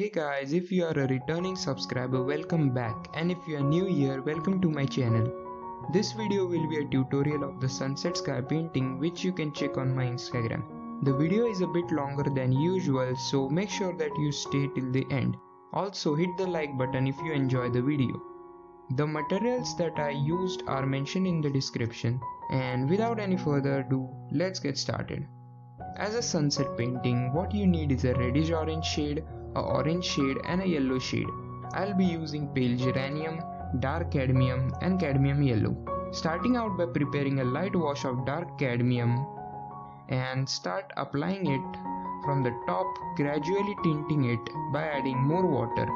Hey guys, if you are a returning subscriber, welcome back, and if you are new here, welcome to my channel. This video will be a tutorial of the sunset sky painting which you can check on my Instagram. The video is a bit longer than usual, so make sure that you stay till the end. Also hit the like button if you enjoy the video. The materials that I used are mentioned in the description, and without any further ado, let's get started. As a sunset painting, what you need is a reddish orange shade, a orange shade and a yellow shade. I'll be using pale geranium, dark cadmium and cadmium yellow. Starting out by preparing a light wash of dark cadmium and start applying it from the top, gradually tinting it by adding more water.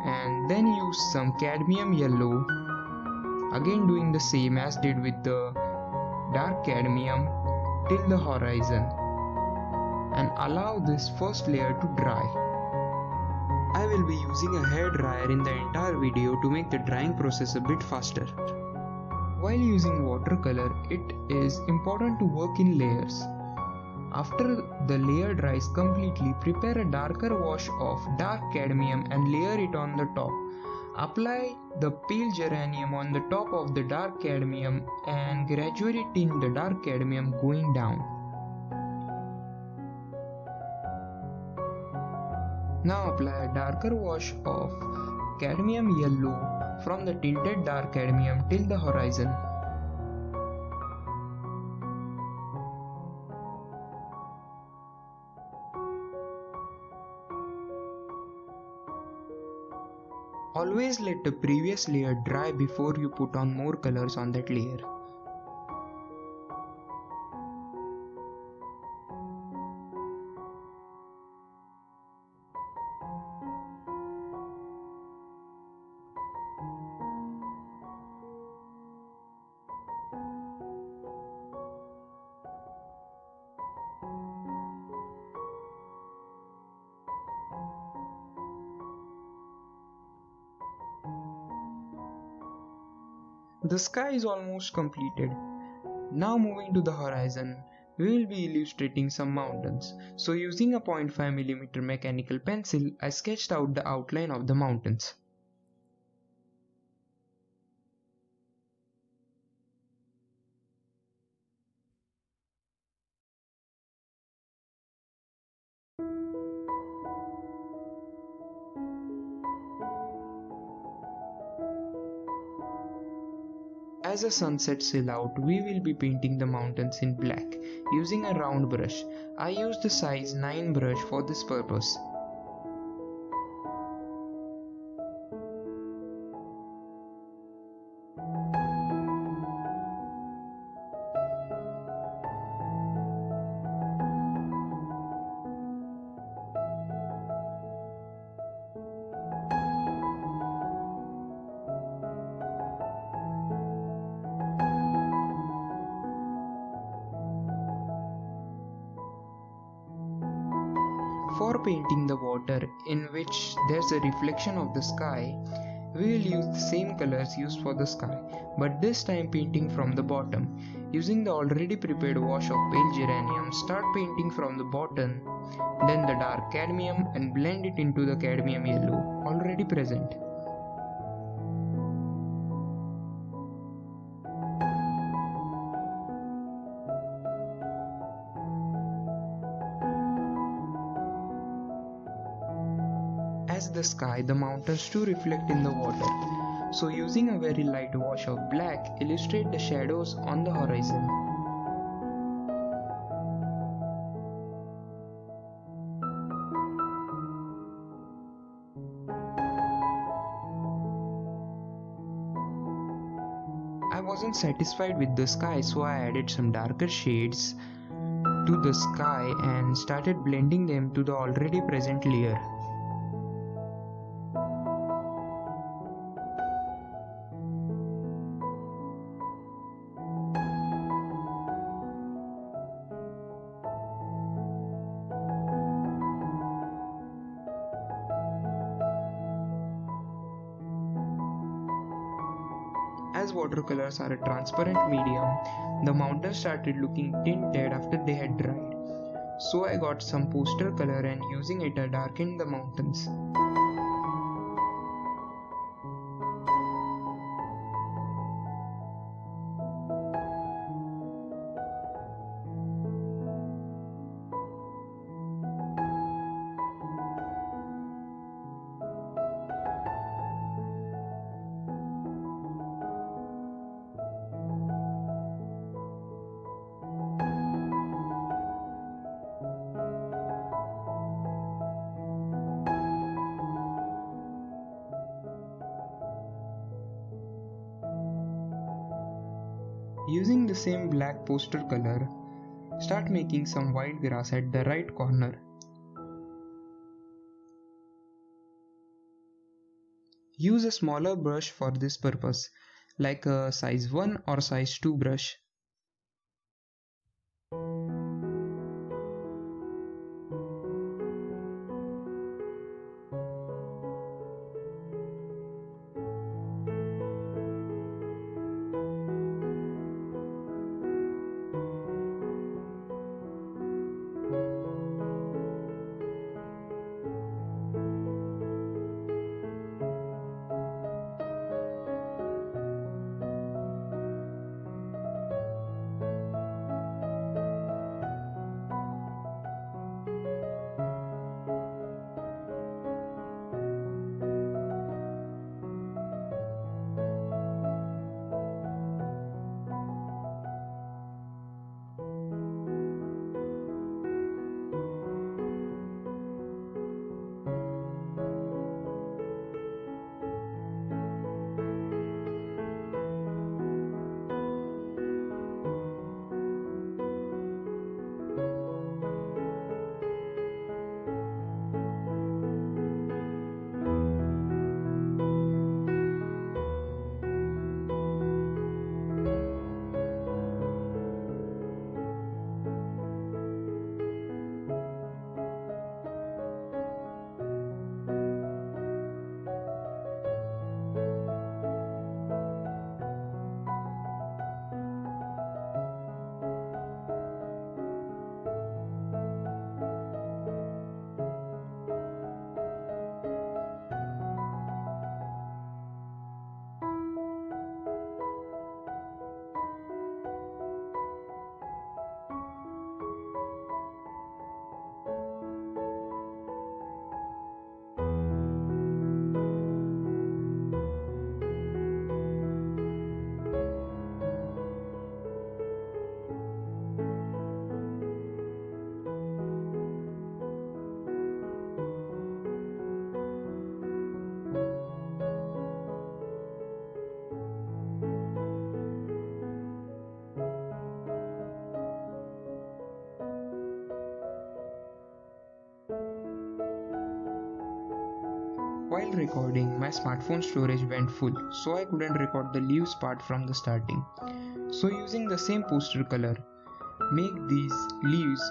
And then use some cadmium yellow, again doing the same as did with the dark cadmium till the horizon, and allow this first layer to dry. I will be using a hair dryer in the entire video to make the drying process a bit faster. While using watercolor, it is important to work in layers. After the layer dries completely, prepare a darker wash of dark cadmium and layer it on the top. Apply the pale geranium on the top of the dark cadmium and gradually tint the dark cadmium going down. Now apply a darker wash of cadmium yellow from the tinted dark cadmium till the horizon. Always let the previous layer dry before you put on more colors on that layer. The sky is almost completed. Now moving to the horizon, we will be illustrating some mountains. So using a 0.5mm mechanical pencil, I sketched out the outline of the mountains. As a sunset silhouette, we will be painting the mountains in black using a round brush. I used the size 9 brush for this purpose. For painting the water in which there's a reflection of the sky, we will use the same colors used for the sky, but this time painting from the bottom. Using the already prepared wash of pale geranium, start painting from the bottom, then the dark cadmium and blend it into the cadmium yellow already present. As the sky, the mountains too reflect in the water. So using a very light wash of black, illustrate the shadows on the horizon. I wasn't satisfied with the sky, so I added some darker shades to the sky and started blending them to the already present layer. As watercolors are a transparent medium, the mountains started looking tinted after they had dried. so I got some poster color and using it I darkened the mountains. Using the same black poster color, start making some white grass at the right corner. Use a smaller brush for this purpose, like a size 1 or size 2 brush. While recording, my smartphone storage went full, so I couldn't record the leaves part from the starting. So using the same poster color, make these leaves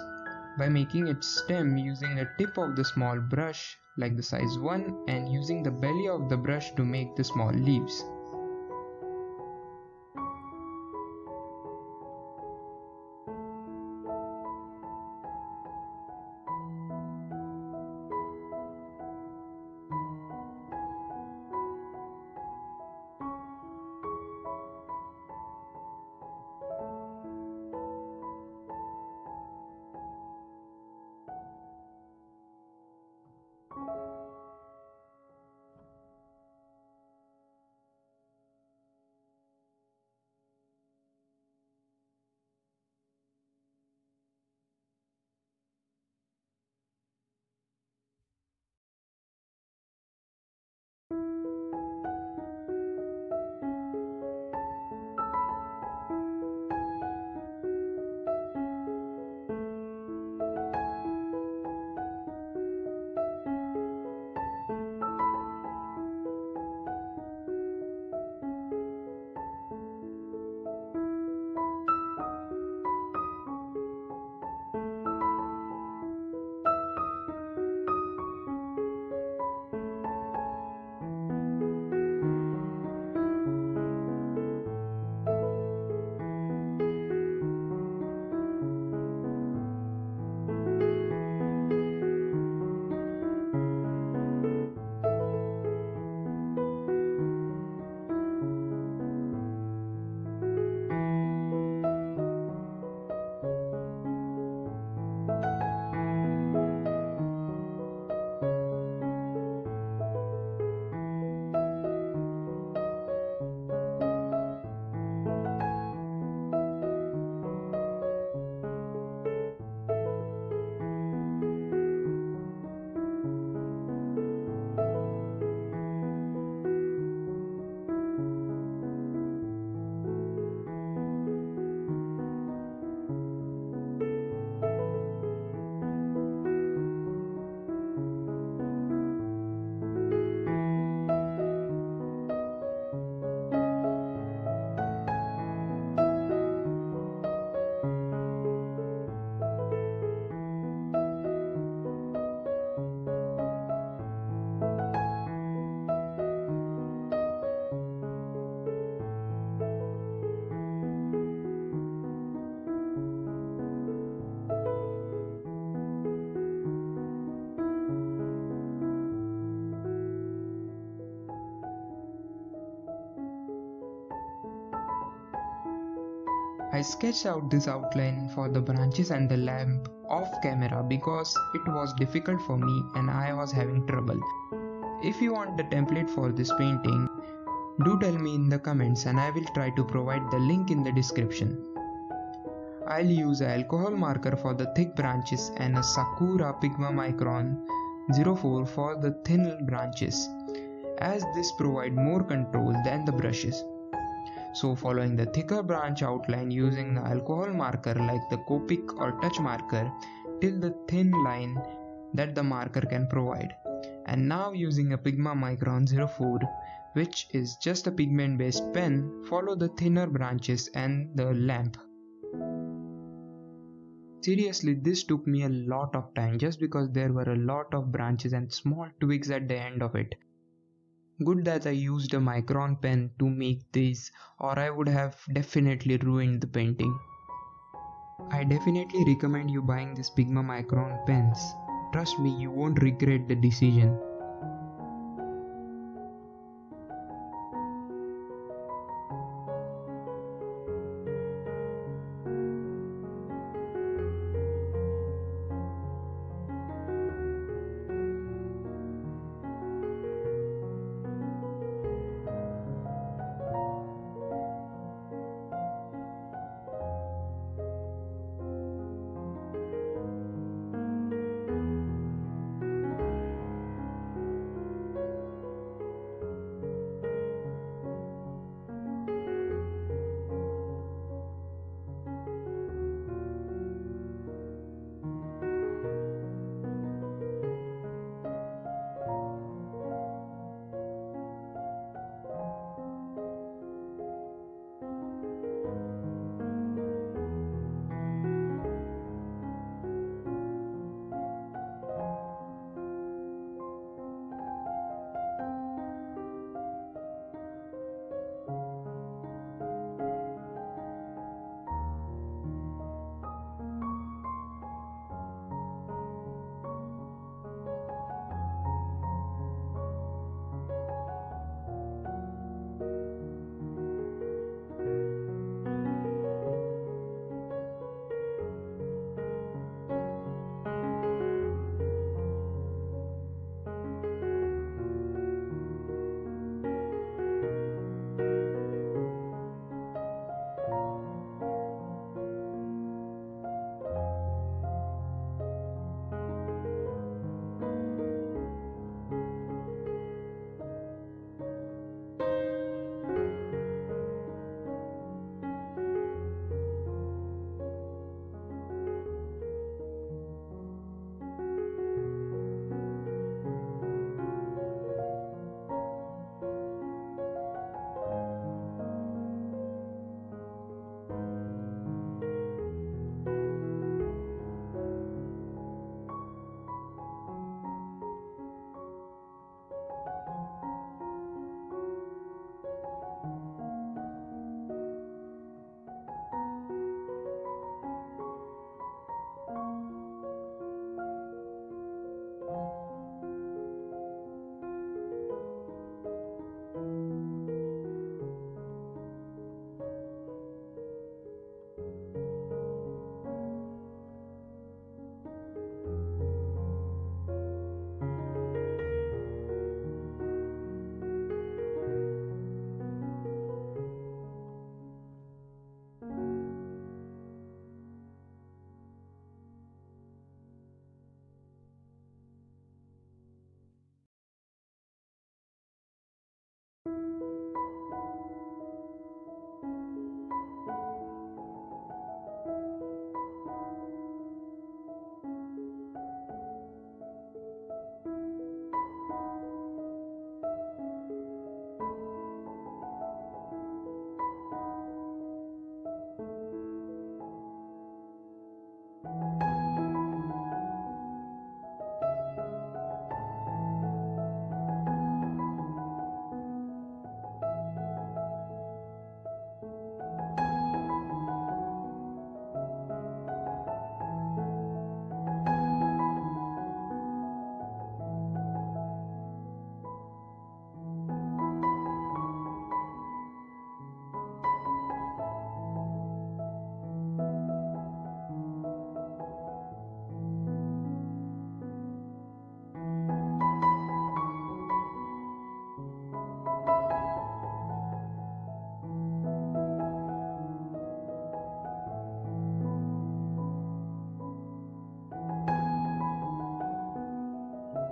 by making its stem using a tip of the small brush like the size 1 and using the belly of the brush to make the small leaves. I sketched out this outline for the branches and the lamp off camera because it was difficult for me and I was having trouble. If you want the template for this painting, do tell me in the comments and I will try to provide the link in the description. I'll use an alcohol marker for the thick branches and a Sakura Pigma Micron 04 for the thin branches, as this provide more control than the brushes. So following the thicker branch outline using the alcohol marker like the Copic or touch marker till the thin line that the marker can provide. And now using a Pigma Micron 04, which is just a pigment based pen, follow the thinner branches and the lamp. Seriously, this took me a lot of time just because there were a lot of branches and small twigs at the end of it. Good that I used a Micron pen to make these, or I would have definitely ruined the painting. I definitely recommend you buying this Pigma Micron pens. Trust me, you won't regret the decision.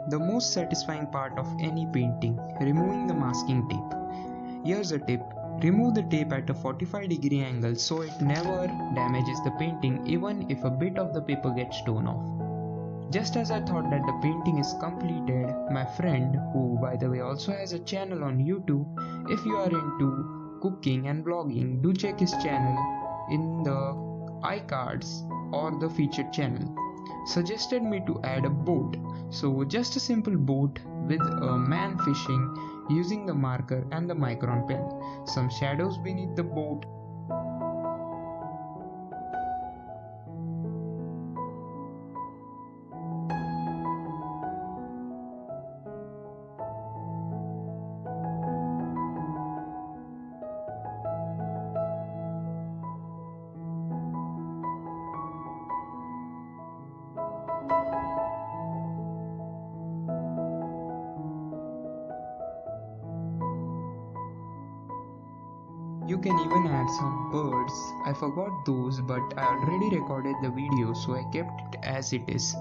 The most satisfying part of any painting, removing the masking tape. Here's a tip. Remove the tape at a 45-degree angle so it never damages the painting even if a bit of the paper gets torn off. Just as I thought that the painting is completed, my friend, who by the way also has a channel on YouTube, if you are into cooking and vlogging, do check his channel in the iCards or the featured channel, suggested me to add a boat. So just a simple boat with a man fishing using the marker and the Micron pen, some shadows beneath the boat. You can even add some birds. I forgot those, but I already recorded the video, so I kept it as it is.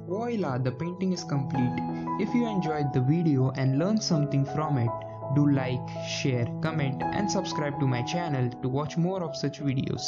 Voila, the painting is complete. If you enjoyed the video and learned something from it, do like, share, comment and subscribe to my channel to watch more of such videos.